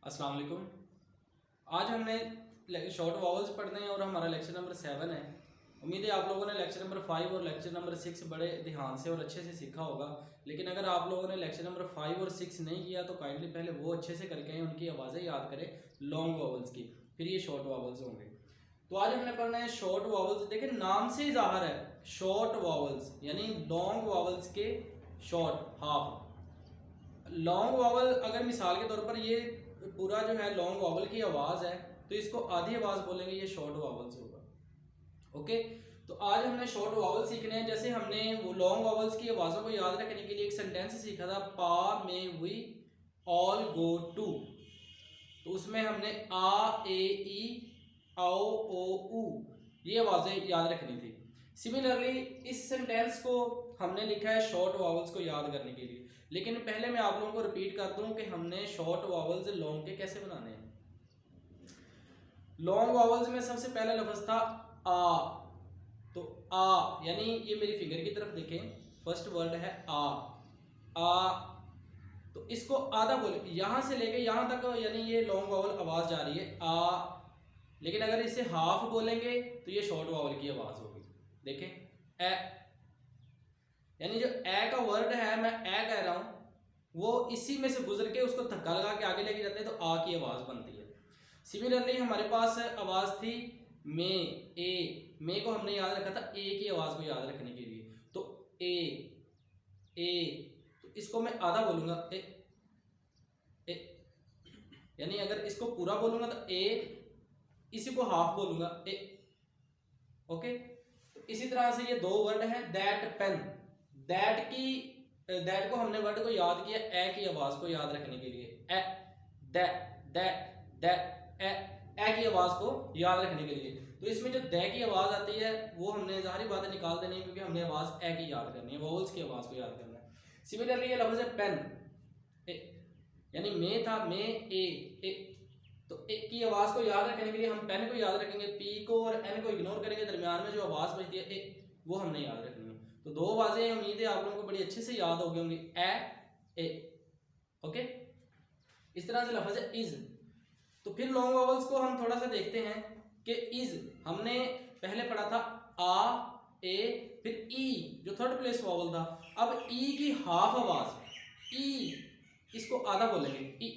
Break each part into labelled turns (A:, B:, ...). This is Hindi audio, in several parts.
A: अस्सलाम वालेकुम। आज हमने शॉर्ट वॉवल्स पढ़ने हैं और हमारा लेक्चर नंबर 7 है। उम्मीद है आप लोगों ने लेक्चर नंबर 5 और लेक्चर नंबर 6 बड़े ध्यान से और अच्छे से सीखा होगा। लेकिन अगर आप लोगों ने लेक्चर नंबर 5 और 6 नहीं किया तो काइंडली पहले वो अच्छे से करके उनकी आवाज़ें याद करें लॉन्ग वॉवल्स की, फिर ये शॉर्ट वॉवल्स होंगे। तो आज हमने पढ़ना है शॉर्ट वॉवल्स। देखिए नाम से ही ज़ाहिर है शॉर्ट वॉवल्स यानी लॉन्ग वॉवल्स के शॉर्ट हाफ। लॉन्ग वॉवल अगर मिसाल के तौर पर ये पूरा जो है लॉन्ग वॉवल की आवाज़ है तो इसको आधी आवाज़ बोलेंगे, ये शॉर्ट वॉवल्स होगा। ओके, तो आज हमने शॉर्ट वॉवल सीखने हैं। जैसे हमने वो लॉन्ग वॉवल्स की आवाज़ों को याद रखने के लिए एक सेंटेंस सीखा था, पा में वी ऑल गो टू। तो उसमें हमने आ ए ई आओ ओ ऊ ये आवाज़ें याद रखनी थी। सिमिलरली इस सेंटेंस को हमने लिखा है शॉर्ट वॉवल्स को याद करने के लिए। लेकिन पहले मैं आप लोगों को रिपीट कर दूं कि हमने शॉर्ट वॉवल्स लॉन्ग के कैसे बनाने हैं। लॉन्ग वॉवल्स में सबसे पहला लफ्ज था आ। तो आ यानी ये मेरी फिंगर की तरफ देखें, फर्स्ट वर्ड है आ। तो इसको आधा बोले, यहां से लेके यहां तक यानी ये लॉन्ग वॉवल आवाज जा रही है आ। लेकिन अगर इसे हाफ बोलेंगे तो ये शॉर्ट वॉवल की आवाज होगी। देखें ए, यानी जो ए का वर्ड है, मैं ए कह रहा हूं, वो इसी में से गुजर के उसको धक्का लगा के आगे लेके जाते हैं तो आ की आवाज बनती है। सिमिलरली हमारे पास आवाज थी मे ए। मे को हमने याद रखा था ए की आवाज को याद रखने के लिए। तो ए तो इसको मैं आधा बोलूंगा ए, यानी अगर इसको पूरा बोलूंगा तो ए, इसी को हाफ बोलूंगा ए। ओके, तो इसी तरह से ये दो वर्ड हैं दैट पेन। दैट को हमने वर्ड को याद किया ए की आवाज को याद रखने के लिए, ए ए की आवाज को याद रखने के लिए। तो इसमें जो दै की आवाज आती है वो हमने जाहिर बात है निकाल देनी है, क्योंकि हमने आवाज ए की याद करनी है, वोवल्स की आवाज को याद करना है। सिमिलरली ये लफ्ज है पेन, यानी मे था मे ए, तो ए की आवाज को याद रखने के लिए हम पेन को याद रखेंगे, पी को और एन को इग्नोर करेंगे, दरमियान में जो आवाज बचती है ए, वो हमने याद रखनी है। तो दो आवाजें उम्मीद है आप लोगों को बड़ी अच्छे से याद हो गई होंगी, ए। ओके, इस तरह से लफ्ज है इज। तो फिर लॉन्ग वॉवल्स को हम थोड़ा सा देखते हैं कि इज हमने पहले पढ़ा था आ ए, फिर ई जो थर्ड प्लेस वॉवल था। अब ई की हाफ आवाज ई, इसको आधा बोलेंगे ई।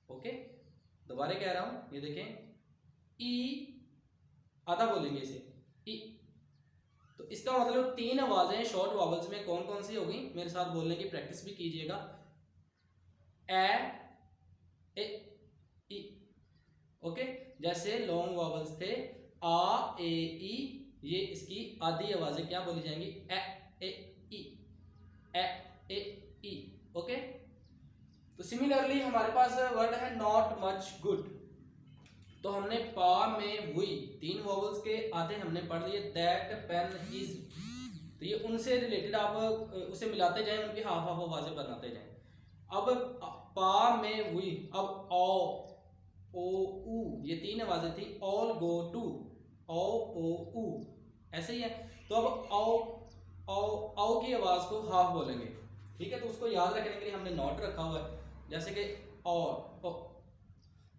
A: ओके, दोबारा कह रहा हूं, ये देखें ई आधा बोलेंगे इसे ई। तो इसका मतलब तीन आवाजें शॉर्ट वॉवल्स में कौन कौन सी होगी, मेरे साथ बोलने की प्रैक्टिस भी कीजिएगा। ए ई। ओके, जैसे लॉन्ग वॉवल्स थे आ ए ई, ये इसकी आधी आवाजें क्या बोली जाएंगी, ए ई, ए ई। ओके, तो सिमिलरली हमारे पास वर्ड है नॉट मच गुड। तो हमने पा में हुई तीन वॉवल्स के आधे हमने पढ़ लिए, दैट पेन इज। तो ये उनसे रिलेटेड आप उसे मिलाते जाएं, उनकी हाफ हाफ आवाजें बनाते जाएं। अब पा में हुई, अब ओ ऊ, ये तीन आवाजें थी, ऑल गो टू, ओ ऊ, ऐसे ही है। तो अब औ की आवाज को हाफ बोलेंगे, ठीक है। तो उसको याद रखने के लिए हमने नॉट रखा हुआ है, जैसे कि ऑल,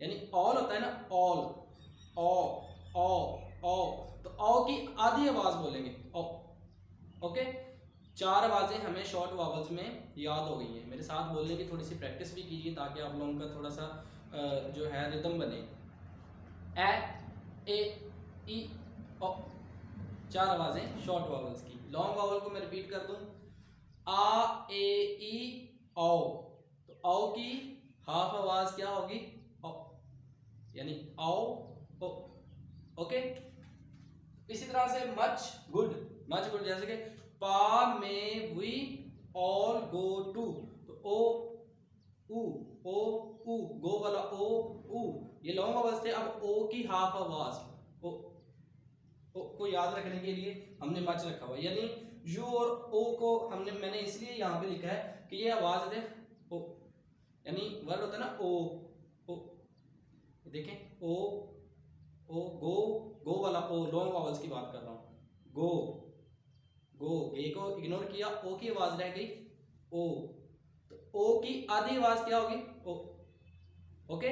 A: यानी ऑल होता है ना, ऑल ओ। तो ओ की आधी आवाज बोलेंगे ओ। ओके, चार आवाजें हमें शॉर्ट वॉवल्स में याद हो गई हैं। मेरे साथ बोलने की थोड़ी सी प्रैक्टिस भी कीजिए ताकि आप लोगों का थोड़ा सा जो है रिदम बने। ए ई ओ, चार आवाजें शॉर्ट वॉवल्स की। लॉन्ग वॉवल को मैं रिपीट कर दूं, आ ए ई ओ। तो ओ की हाफ आवाज क्या होगी, ओ, यानी ओ ओ। ओके, इसी तरह से मच गुड, जैसे कि पा में वी ऑल गो टू। तो ओ ऊ, गो वाला ओ ऊ, ये लॉन्ग आवाज थे। अब ओ की हाफ आवाज ओ को याद रखने के लिए हमने मच रखा हुआ, यानी यू और ओ को मैंने इसलिए यहाँ पे लिखा है कि ये आवाज है ओ, यानी वर्ड होता है ना ओ। देखें ओ गो वाला ओ, लॉन्ग वॉवल्स की बात कर रहा हूं, गो ए को इग्नोर किया, ओ की आवाज रह गई ओ। तो ओ की आधी आवाज क्या होगी, ओ। ओके,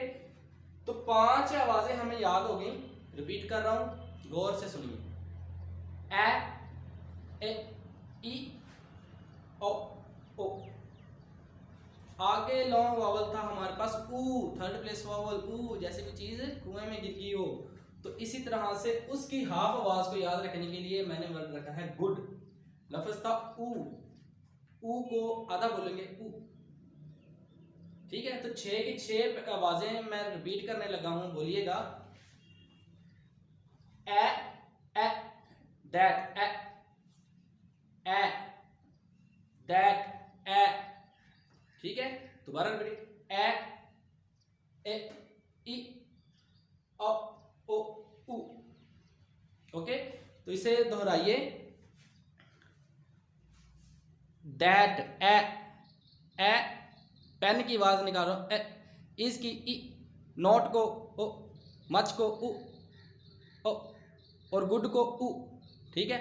A: तो 5 आवाजें हमें याद हो गई। रिपीट कर रहा हूं, गौर से सुनिए। ए ई ओ ओ। आगे लॉन्ग वावल था हमारे पास ऊ, थर्ड प्लेस वावल ऊ, जैसे कोई चीज कुएं में गिर गई हो। तो इसी तरह से उसकी हाफ आवाज को याद रखने के लिए मैंने वर्ड रखा है गुड। लफ्ज था ऊ, ऊ को आधा बोलेंगे ऊ, ठीक है। तो 6 की 6 आवाजें मैं रिपीट करने लगा हूं, बोलिएगा। ए दैट, ए दैट, ए, ठीक है। दोबारा रिपीट, ए ई ओ ओ ऊ। ओके, तो इसे दोहराइए। दैट, ए पेन की आवाज निकालो, ए, इसकी ई, नोट को ओ, मच को उ ओ, और गुड को उ, ठीक है।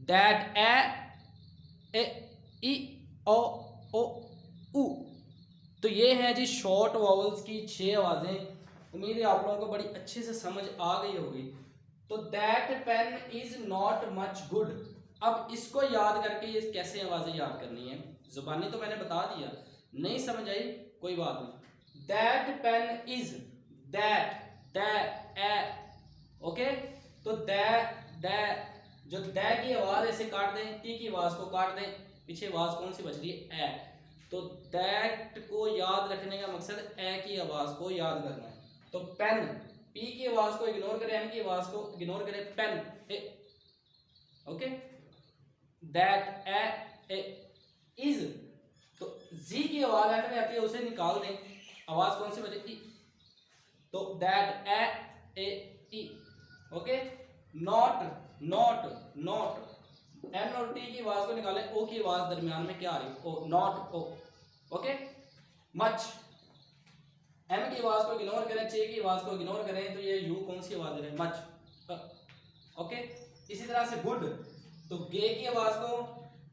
A: दैट, ए ई ओ ओ उ। तो ये है जी शॉर्ट वॉवल्स की 6 आवाजें। उम्मीद है आप लोगों को बड़ी अच्छे से समझ आ गई होगी। तो that pain is not much good. अब इसको याद करके ये कैसे आवाजें याद करनी है, जुबानी तो मैंने बता दिया, नहीं समझ आई कोई बात नहीं। That pain is, that, that, A, okay. तो दैट, जो दै की आवाज ऐसे काट दें, टी की आवाज को काट दें, पीछे आवाज कौन सी बच रही है, ए। तो दैट को याद रखने का मकसद ए की आवाज को याद करना है। तो पेन, पी की आवाज को इग्नोर करें, एन की आवाज को इग्नोर करें, pen, A, okay. That, A, is, तो जी की आवाज एंड में आती है, उसे निकाल दें, आवाज कौन सी बचेगी, तो that, A, E, okay. Not, not, not, N और टी की आवाज को निकालें, ओ की आवाज दरमियान में क्या आ रही है, O, not O, okay. Much, M की आवाज को इग्नोर करें, चे की आवाज को इग्नोर करें, तो ये यू कौन सी आवाज है, मच, ओके। इसी तरह से गुड, तो गे की आवाज को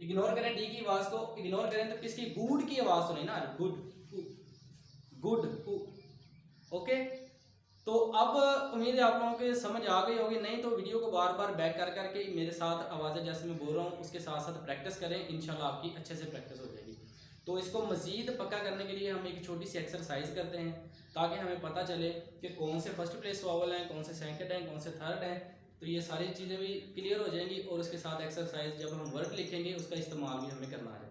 A: इग्नोर करें, डी की आवाज को इग्नोर करें, तो किसकी, गुड की आवाज तो नहीं ना, गुड, गुड, ओके। तो अब उम्मीद है आप लोगों के समझ आ गई होगी, नहीं तो वीडियो को बार बार बैक कर करके मेरे साथ आवाज़ें जैसे मैं बोल रहा हूँ उसके साथ साथ प्रैक्टिस करें, इंशाल्लाह आपकी अच्छे से प्रैक्टिस हो जाएगी। तो इसको मज़ीद पक्का करने के लिए हम एक छोटी सी एक्सरसाइज करते हैं, ताकि हमें पता चले कि कौन से फर्स्ट प्लेस वावल हैं, कौन से सेकंड हैं, कौन से थर्ड हैं। तो ये सारी चीज़ें भी क्लियर हो जाएंगी, और उसके साथ एक्सरसाइज जब हम वर्ड लिखेंगे उसका इस्तेमाल भी हमें करना है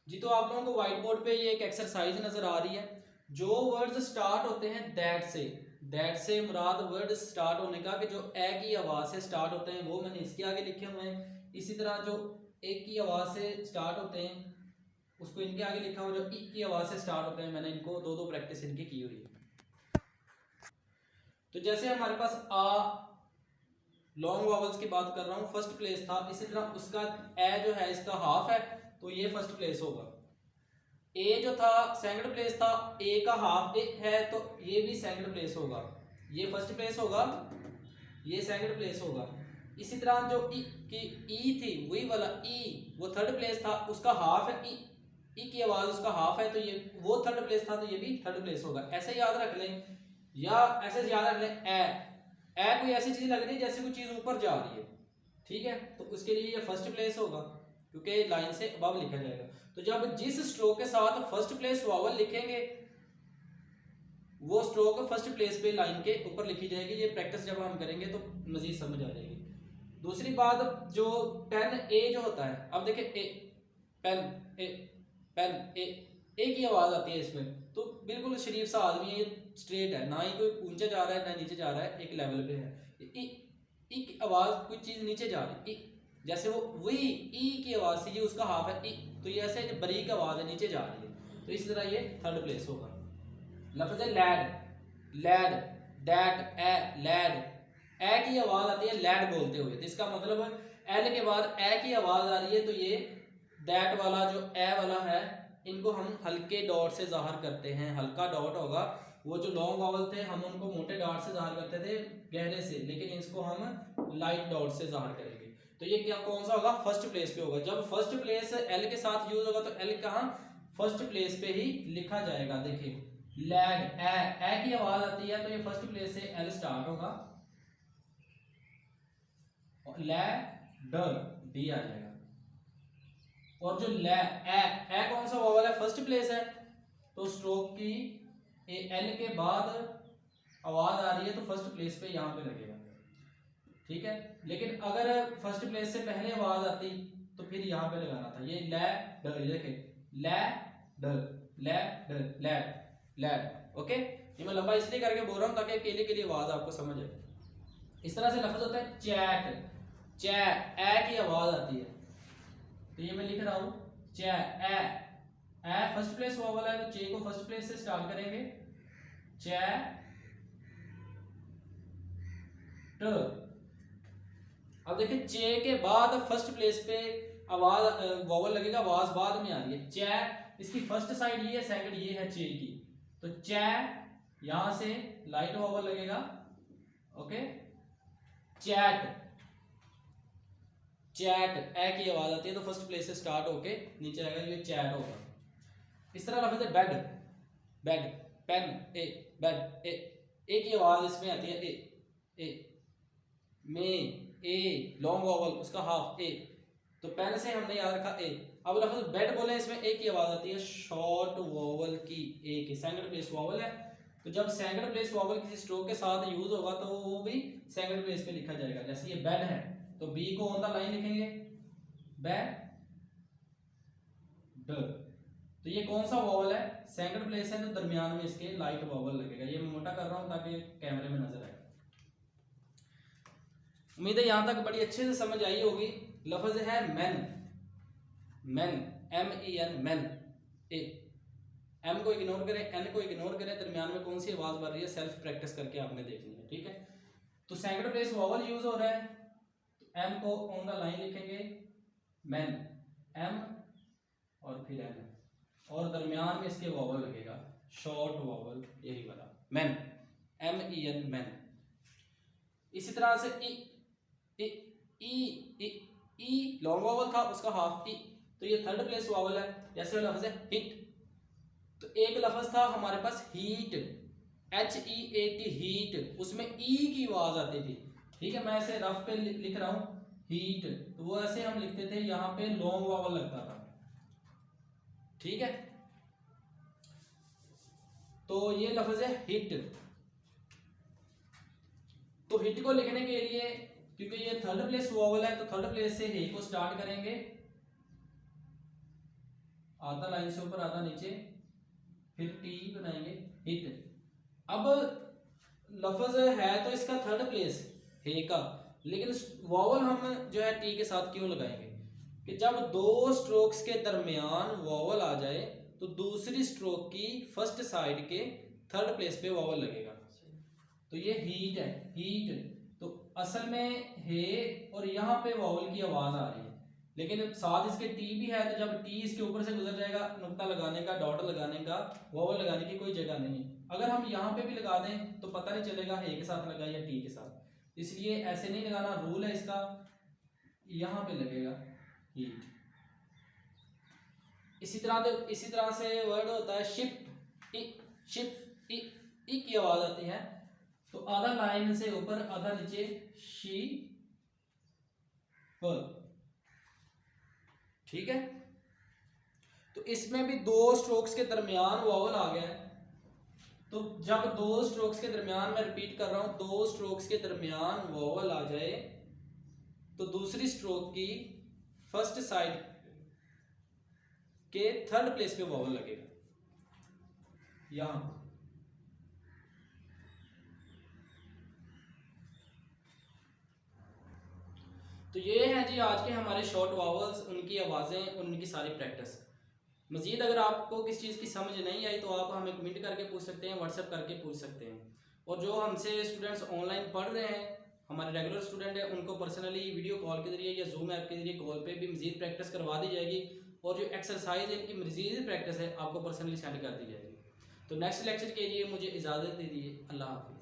A: जी। तो आप लोगों को व्हाइट बोर्ड पे ये एक एक्सरसाइज नज़र आ रही है। जो वर्ड्स स्टार्ट होते हैं दैट से मुराद वर्ड स्टार्ट होने का कि जो ए की आवाज़ से स्टार्ट होते हैं, वो मैंने इसके आगे लिखे हुए हैं। इसी तरह जो ए की आवाज़ से स्टार्ट होते हैं उसको इनके आगे लिखा हुआ, जो ई की आवाज़ से स्टार्ट होते हैं मैंने इनको दो प्रैक्टिस इनकी की हुई है। तो जैसे हमारे पास आ, लॉन्ग वावल्स की बात कर रहा हूँ, फर्स्ट प्लेस था, इसी तरह उसका ए जो है इसका हाफ है, तो ये फर्स्ट प्लेस होगा। ए जो था सेकंड प्लेस था, ए का हाफ ए है, तो ये भी सेकंड प्लेस होगा, ये फर्स्ट प्लेस होगा, ये सेकंड प्लेस होगा। इसी तरह जो ई थी, वही वाला ई, वो थर्ड प्लेस था, उसका हाफ है, ई की आवाज उसका हाफ है, तो ये वो थर्ड प्लेस था, तो ये भी थर्ड प्लेस होगा। ऐसे याद रख लें, या ऐसे याद रख लें, ए कोई ऐसी चीज लग रही है जैसे कोई चीज ऊपर जा रही है, ठीक है, तो उसके लिए ये फर्स्ट प्लेस होगा, क्योंकि लाइन से अबव लिखा जाएगा। तो जब जिस स्ट्रोक के साथ फर्स्ट प्लेस वावल लिखेंगे, वो स्ट्रोक फर्स्ट प्लेस पे लाइन के ऊपर लिखी जाएगी। ये प्रैक्टिस जब हम करेंगे तो मजीद समझ आ जाएगी। दूसरी बात, जो पेन ए जो होता है, अब देखिए ए, पेन ए की आवाज आती है इसमें, तो बिल्कुल शरीफ सा आदमी है, ये स्ट्रेट है, ना ही कोई ऊंचा जा रहा है ना नीचे जा रहा है, एक लेवल पे है। ई की आवाज कोई चीज नीचे जा रही है, जैसे वो वही ई की आवाज थी, ये उसका हाफ है, ई, तो ये ऐसे बारीक आवाज है, नीचे जा रही है, तो इस तरह ये थर्ड प्लेस होगा। लफ्ज है लैड, दैट, लैड, ए की आवाज आती है लैड बोलते हुए, तो इसका मतलब है एल के बाद ए की आवाज आ रही है, तो ये दैट वाला जो ए वाला है, इनको हम हल्के डॉट से जाहिर करते हैं, हल्का डॉट होगा। वो जो लॉन्ग वावल थे हम उनको मोटे डॉट से जाहिर करते थे, गहरे से, लेकिन इसको हम लाइट डॉट से जाहिर करेंगे। तो ये क्या कौन सा होगा, फर्स्ट प्लेस पे होगा। जब फर्स्ट प्लेस एल के साथ यूज होगा, तो एल कहाँ, फर्स्ट प्लेस पे ही लिखा जाएगा। देखिए लैग ए की आवाज आती है तो ये फर्स्ट प्लेस से एल स्टार्ट होगा, लैग डी आ जाएगा। और जो ए कौन सा वोवल है, फर्स्ट प्लेस है, तो स्ट्रोक की एल के बाद आवाज आ रही है तो फर्स्ट प्लेस पे यहाँ पे लगेगा, ठीक है। लेकिन अगर फर्स्ट प्लेस से पहले आवाज आती तो फिर यहाँ पे लगाना था। ये लैड, ओके। ये मैं लंबा इसलिए करके बोल रहा हूँ ताकि अकेले के लिए आवाज आपको समझ आए। इस तरह से लफ्ज होता है चैट, ए की आवाज आती है तो ये मैं लिख रहा हूँ ए फर्स्ट प्लेस वोवल है तो चे को फर्स्ट प्लेस से स्टार्ट करेंगे, चैट। अब देखिए चे के बाद फर्स्ट प्लेस पे आवाज वोवल लगेगा, आवाज बाद में आ रही है। चै इसकी फर्स्ट साइड ये है, सेकंड ये है चे की, तो चै यहां से लाइट वोवल लगेगा, ओके। चैट ए की आवाज आती है तो फर्स्ट प्लेस से स्टार्ट होके नीचे आएगा, ये चैट होगा। इस तरह लफ्ज है बेड, पेन बेड, ए की आवाज इसमें आती है, ए में ए लॉन्ग वोवल उसका हाफ ए, तो पेन से हमने याद रखा ए। अब लफ्ज बेड बोले इसमें ए की आवाज आती है शॉर्ट वोवल की, ए की सेकंड प्लेस वोवल है, तो जब सेकंड प्लेस वोवल किसी स्ट्रोक के साथ यूज होगा तो वो भी सेकंड प्लेस पे लिखा जाएगा। जैसे ये बेड है तो बी को ऑन द लाइन लिखेंगे बेड, तो ये कौन सा वोवल है, सेकंड प्लेस है, तो दरमियान में इसके लाइट वोवल लगेगा। ये मैं मोटा कर रहा हूं ताकि कैमरे में नजर आए। उम्मीद है यहां तक बड़ी अच्छे से समझ आई होगी। लफ्ज है मैन, MEN, मैन। एम को इग्नोर करें, एन को इग्नोर करें, दरमियान में कौन सी आवाज बढ़ रही है सेल्फ प्रैक्टिस करके आपने देखनी है, ठीक है। तो सेकंड प्लेस वोवल यूज हो रहा है, तो एम को ऑन द लाइन लिखेंगे मैन, एम और फिर एन, और दरमियान में इसके वोवल लगेगा शॉर्ट वोवल, यही वाला मैन, MEN मैन। इसी तरह से ई लॉन्ग वोवल था उसका हाफ ई, तो ये थर्ड प्लेस वोवल है। जैसे लफ्ज है हिट, तो एक लफ्ज था हमारे पास हीट, HEAT हीट, उसमें ई की आवाज आती थी, ठीक है। मैं ऐसे रफ पे लिख रहा हूं हीट, तो वो ऐसे हम लिखते थे, यहां पे लॉन्ग वोवल लगता था, ठीक है। तो ये लफ्ज है हिट। तो हिट को लिखने के लिए क्योंकि ये थर्ड प्लेस वोवल है तो थर्ड प्लेस से हे को स्टार्ट करेंगे, आधा लाइन से ऊपर आधा नीचे, फिर टी बनाएंगे हिट। अब लफ्ज है तो इसका थर्ड प्लेस हे का, लेकिन वोवल हम जो है टी के साथ क्यों लगाएंगे कि जब दो स्ट्रोक्स के दरमियान वोवल आ जाए तो दूसरी स्ट्रोक की फर्स्ट साइड के थर्ड प्लेस पे वोवल लगेगा। तो ये हीट है, हीट, तो असल में हे और यहाँ पे वोवल की आवाज आ रही है, लेकिन साथ इसके टी भी है, तो जब टी इसके ऊपर से गुजर जाएगा, नुक्ता लगाने का, डॉट लगाने का, वोवल लगाने की कोई जगह नहीं है। अगर हम यहाँ पे भी लगा दें तो पता नहीं चलेगा हे के साथ लगा या टी के साथ, इसलिए ऐसे नहीं लगाना, रूल है इसका, यहाँ पे लगेगा हीट। इसी तरह से वर्ड होता है शिप, ई की आवाज आती है, तो आधा लाइन से ऊपर आधा नीचे शी पर, ठीक है। तो इसमें भी दो स्ट्रोक्स के दरमियान वोवल आ गया है, तो जब दो स्ट्रोक्स के दरमियान, मैं रिपीट कर रहा हूं, दो स्ट्रोक्स के दरमियान वोवल आ जाए तो दूसरी स्ट्रोक की फर्स्ट साइड के थर्ड प्लेस पे वोवल लगेगा यहां। तो ये है जी आज के हमारे शॉर्ट वॉवल्स, उनकी आवाज़ें, उनकी सारी प्रैक्टिस। मजीद अगर आपको किस चीज़ की समझ नहीं आई तो आप हमें कमेंट करके पूछ सकते हैं, व्हाट्सएप करके पूछ सकते हैं। और जो हमसे स्टूडेंट्स ऑनलाइन पढ़ रहे हैं, हमारे रेगुलर स्टूडेंट हैं, उनको पर्सनली वीडियो कॉल के जरिए या जूम ऐप के जरिए कॉल पे भी मजीद प्रैक्टिस करवा दी जाएगी, और जो एक्सरसाइज है इनकी मजीद प्रैक्टिस है आपको पर्सनली सेंड कर दी जाएगी। तो नेक्स्ट लेक्चर के लिए मुझे इजाज़त दे दीजिए, अल्लाह हाफ़िज़।